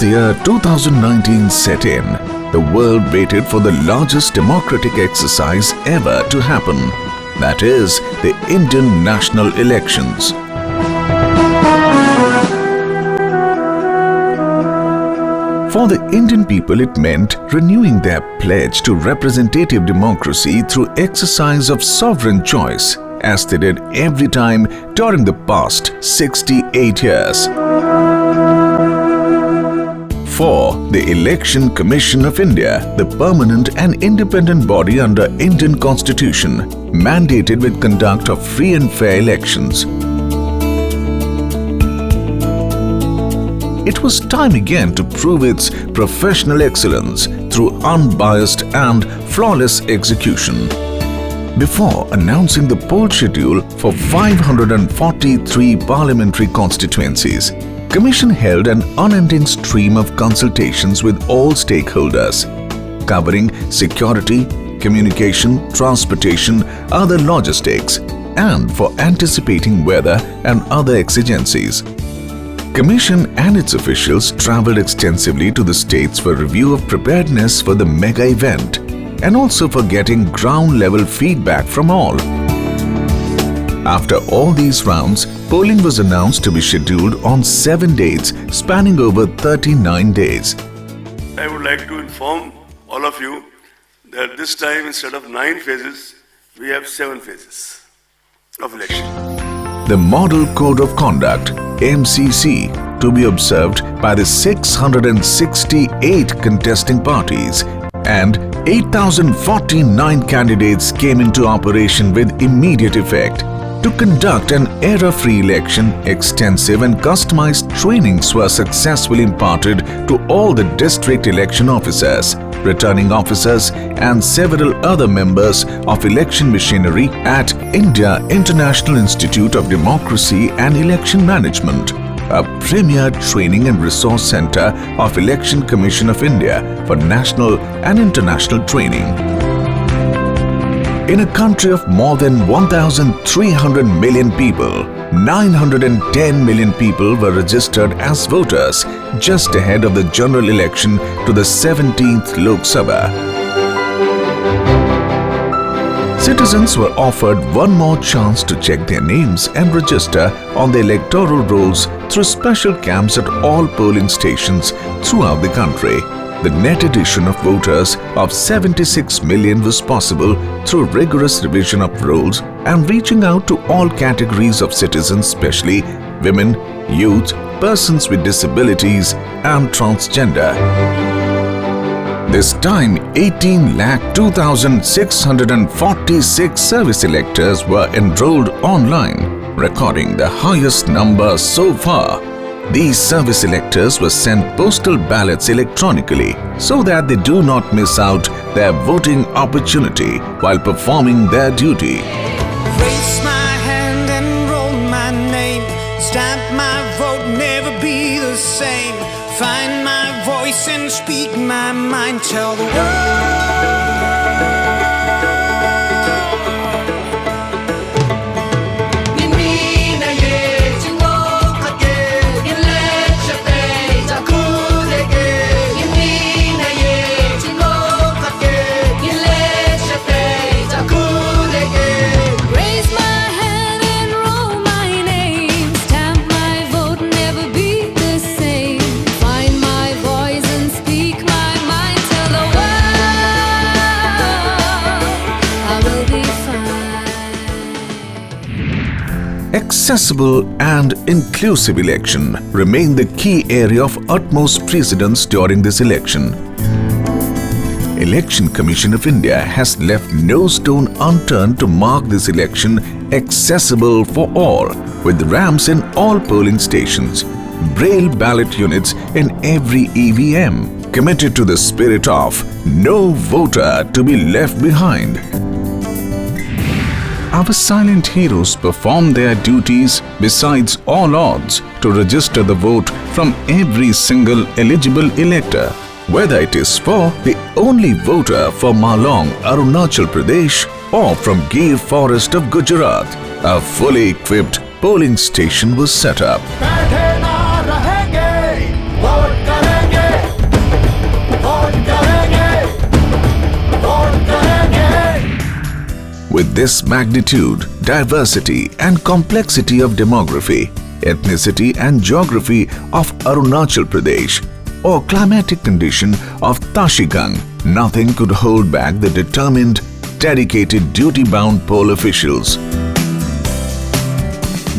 the year 2019 set in, the world waited for the largest democratic exercise ever to happen. That is, the Indian national elections. For the Indian people, it meant renewing their pledge to representative democracy through exercise of sovereign choice, as they did every time during the past 68 years. For the Election Commission of India, the permanent and independent body under Indian Constitution, mandated with conduct of free and fair elections. It was time again to prove its professional excellence through unbiased and flawless execution. Before announcing the poll schedule for 543 parliamentary constituencies, Commission held an unending stream of consultations with all stakeholders, covering security, communication, transportation, other logistics, and for anticipating weather and other exigencies. Commission and its officials travelled extensively to the states for review of preparedness for the mega event and also for getting ground-level feedback from all. After all these rounds, polling was announced to be scheduled on 7 dates spanning over 39 days. I would like to inform all of you that this time, instead of 9 phases, we have 7 phases of election. The Model Code of Conduct, MCC, to be observed by the 668 contesting parties, and 8,049 candidates came into operation with immediate effect. To conduct an error-free election, extensive and customized trainings were successfully imparted to all the district election officers, returning officers and several other members of election machinery at India International Institute of Democracy and Election Management, a premier training and resource center of Election Commission of India for national and international training. In a country of more than 1,300 million people, 910 million people were registered as voters just ahead of the general election to the 17th Lok Sabha. Citizens were offered one more chance to check their names and register on the electoral rolls through special camps at all polling stations throughout the country. The net addition of voters of 76 million was possible through rigorous revision of rolls and reaching out to all categories of citizens, especially women, youth, persons with disabilities and transgender. This time, 18,02,646 service electors were enrolled online, recording the highest number so far. These service electors were sent postal ballots electronically so that they do not miss out their voting opportunity while performing their duty. Raise my hand and roll my name. Stamp my vote, never be the same. Find my voice and speak my mind. Tell the world. Accessible and inclusive election remain the key area of utmost precedence during this election. Election Commission of India has left no stone unturned to mark this election accessible for all, with ramps in all polling stations, braille ballot units in every EVM, committed to the spirit of no voter to be left behind. Our silent heroes perform their duties besides all odds to register the vote from every single eligible elector, whether it is for the only voter for Malong, Arunachal Pradesh, or from Gir Forest of Gujarat. A fully equipped polling station was set up. With this magnitude, diversity and complexity of demography, ethnicity and geography of Arunachal Pradesh, or climatic condition of Tashigang, nothing could hold back the determined, dedicated, duty-bound poll officials.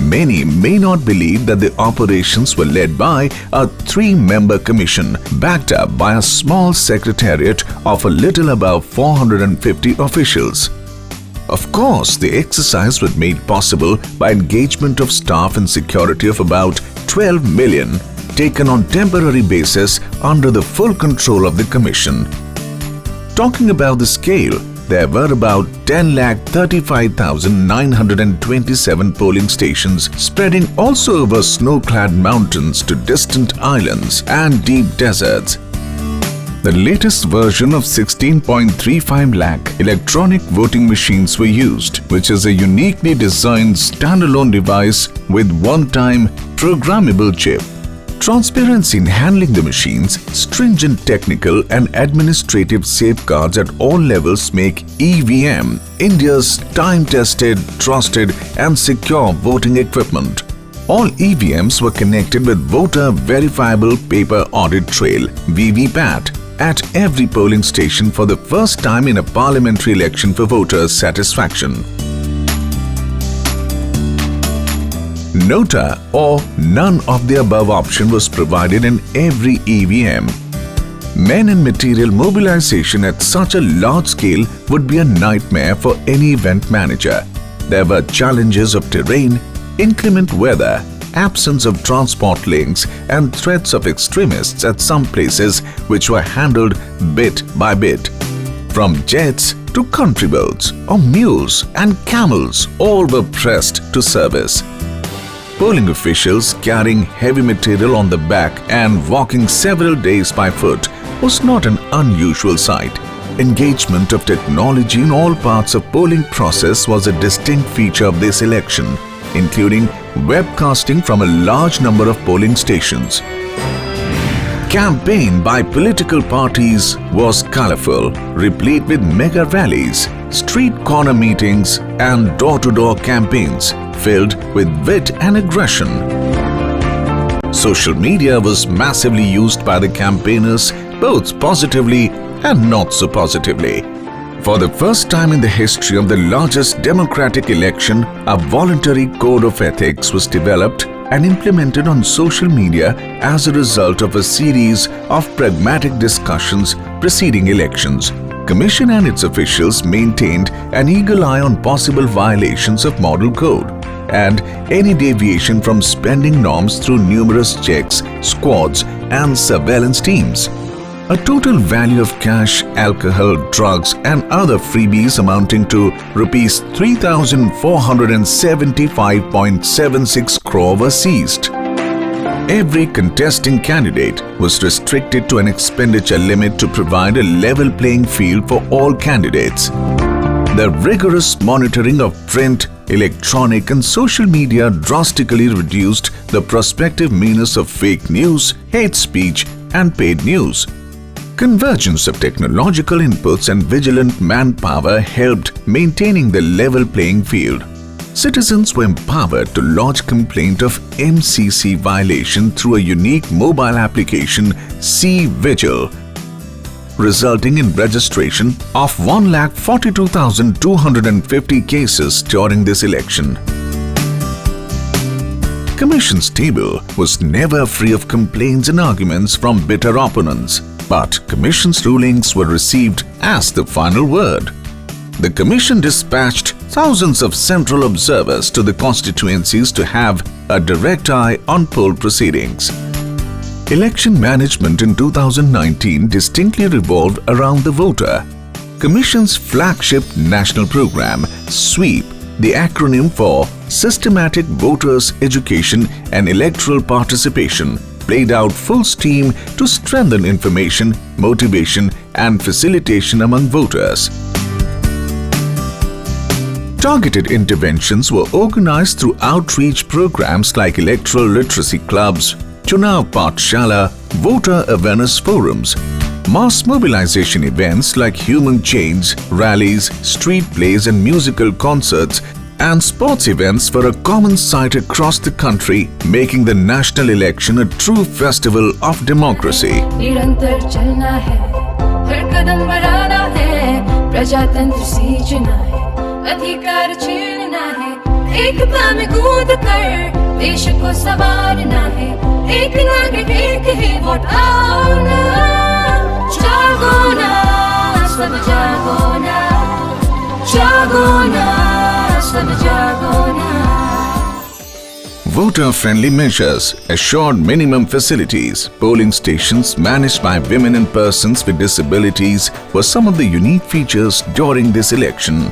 Many may not believe that the operations were led by a 3-member commission backed up by a small secretariat of a little above 450 officials. Of course, the exercise was made possible by engagement of staff and security of about 12 million taken on temporary basis under the full control of the commission. Talking about the scale, there were about 10,35,927 polling stations spreading also over snow-clad mountains to distant islands and deep deserts. The latest version of 16.35 lakh electronic voting machines were used, which is a uniquely designed standalone device with one-time programmable chip. Transparency in handling the machines, stringent technical and administrative safeguards at all levels make EVM India's time-tested, trusted and secure voting equipment. All EVMs were connected with Voter Verifiable Paper Audit Trail (VVPAT) at every polling station for the first time in a parliamentary election for voters' satisfaction. Nota or none of the above option was provided in every EVM. Men and material mobilization at such a large scale would be a nightmare for any event manager. There were challenges of terrain, inclement weather, absence of transport links and threats of extremists at some places which were handled bit by bit. From jets to country boats or mules and camels, all were pressed to service. Polling officials carrying heavy material on the back and walking several days by foot was not an unusual sight. Engagement of technology in all parts of polling process was a distinct feature of this election, including webcasting from a large number of polling stations. Campaign by political parties was colorful, replete with mega rallies, street corner meetings and door-to-door campaigns filled with wit and aggression. Social media was massively used by the campaigners, both positively and not so positively. For the first time in the history of the largest democratic election, a voluntary code of ethics was developed and implemented on social media as a result of a series of pragmatic discussions preceding elections. Commission and its officials maintained an eagle eye on possible violations of model code and any deviation from spending norms through numerous checks, squads and surveillance teams. A total value of cash, alcohol, drugs and other freebies amounting to Rs 3,475.76 crore were seized. Every contesting candidate was restricted to an expenditure limit to provide a level playing field for all candidates. The rigorous monitoring of print, electronic and social media drastically reduced the prospective menace of fake news, hate speech and paid news. Convergence of technological inputs and vigilant manpower helped maintaining the level playing field. Citizens were empowered to lodge complaint of MCC violation through a unique mobile application C-Vigil, resulting in registration of 1,42,250 cases during this election. Commission's table was never free of complaints and arguments from bitter opponents, but Commission's rulings were received as the final word. The Commission dispatched thousands of central observers to the constituencies to have a direct eye on poll proceedings. Election management in 2019 distinctly revolved around the voter. Commission's flagship national program, SWEEP, the acronym for Systematic Voters Education and Electoral Participation, played out full steam to strengthen information, motivation and facilitation among voters. Targeted interventions were organized through outreach programs like electoral literacy clubs, Chunav Pathshala, voter awareness forums, Mass mobilization events like human chains, rallies, street plays and musical concerts and sports events were a common sight across the country, making the national election a true festival of democracy. निरंतर चलना है, हर कदम बढ़ाना है, प्रजातंत्र सींचना है, अधिकार छीनना है, एकता में कूद कर देश को संवारना है, एक नागरिक एक ही वोट आओ ना, जागो ना, सब जागो ना, जागो ना, सब जागो ना. Voter-friendly measures assured minimum facilities, polling stations managed by women and persons with disabilities were some of the unique features during this election.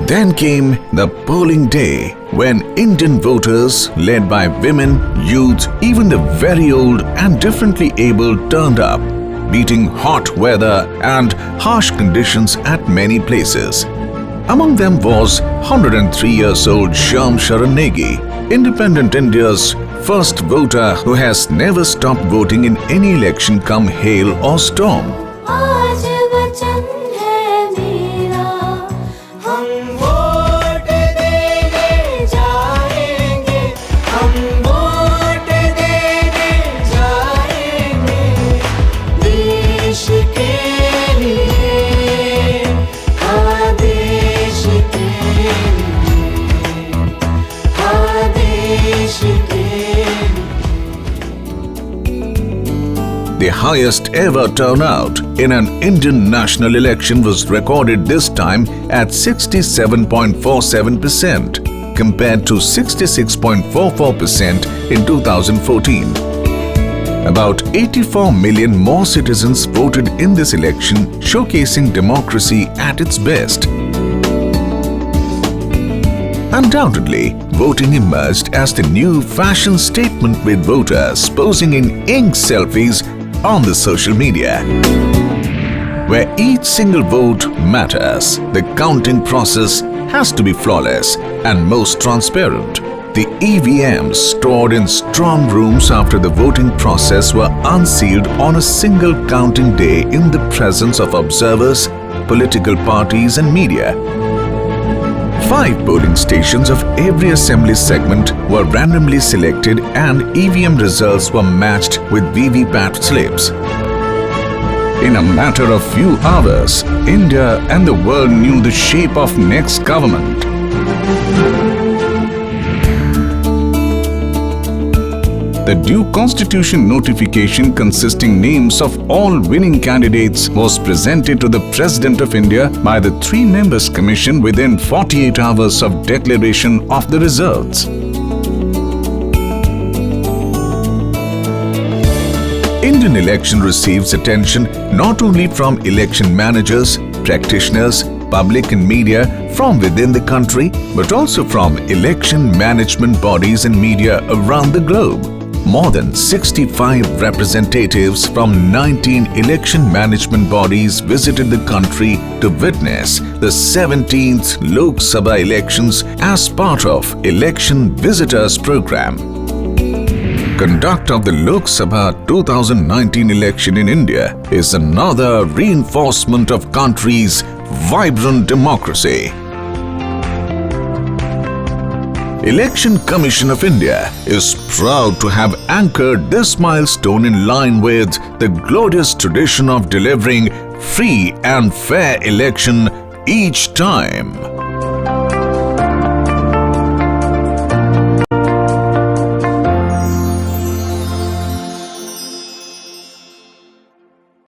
Then came the polling day, when Indian voters, led by women, youth, even the very old and differently abled turned up, beating hot weather and harsh conditions at many places. Among them was 103 years old Shyam Sharan Negi, independent India's first voter who has never stopped voting in any election come hail or storm. The highest ever turnout in an Indian national election was recorded this time at 67.47% compared to 66.44% in 2014. About 84 million more citizens voted in this election, showcasing democracy at its best. Undoubtedly, voting emerged as the new fashion statement with voters posing in ink selfies on the social media. Where each single vote matters, the counting process has to be flawless and most transparent. The EVMs stored in strong rooms after the voting process were unsealed on a single counting day in the presence of observers, political parties and media. 5 polling stations of every assembly segment were randomly selected and EVM results were matched with VVPAT slips. In a matter of few hours, India and the world knew the shape of next government. The due constitution notification consisting names of all winning candidates was presented to the President of India by the 3 members commission within 48 hours of declaration of the results. Indian election receives attention not only from election managers, practitioners, public and media from within the country, but also from election management bodies and media around the globe. More than 65 representatives from 19 election management bodies visited the country to witness the 17th Lok Sabha elections as part of Election Visitors Program. Conduct of the Lok Sabha 2019 election in India is another reinforcement of country's vibrant democracy. Election Commission of India is proud to have anchored this milestone in line with the glorious tradition of delivering free and fair election each time.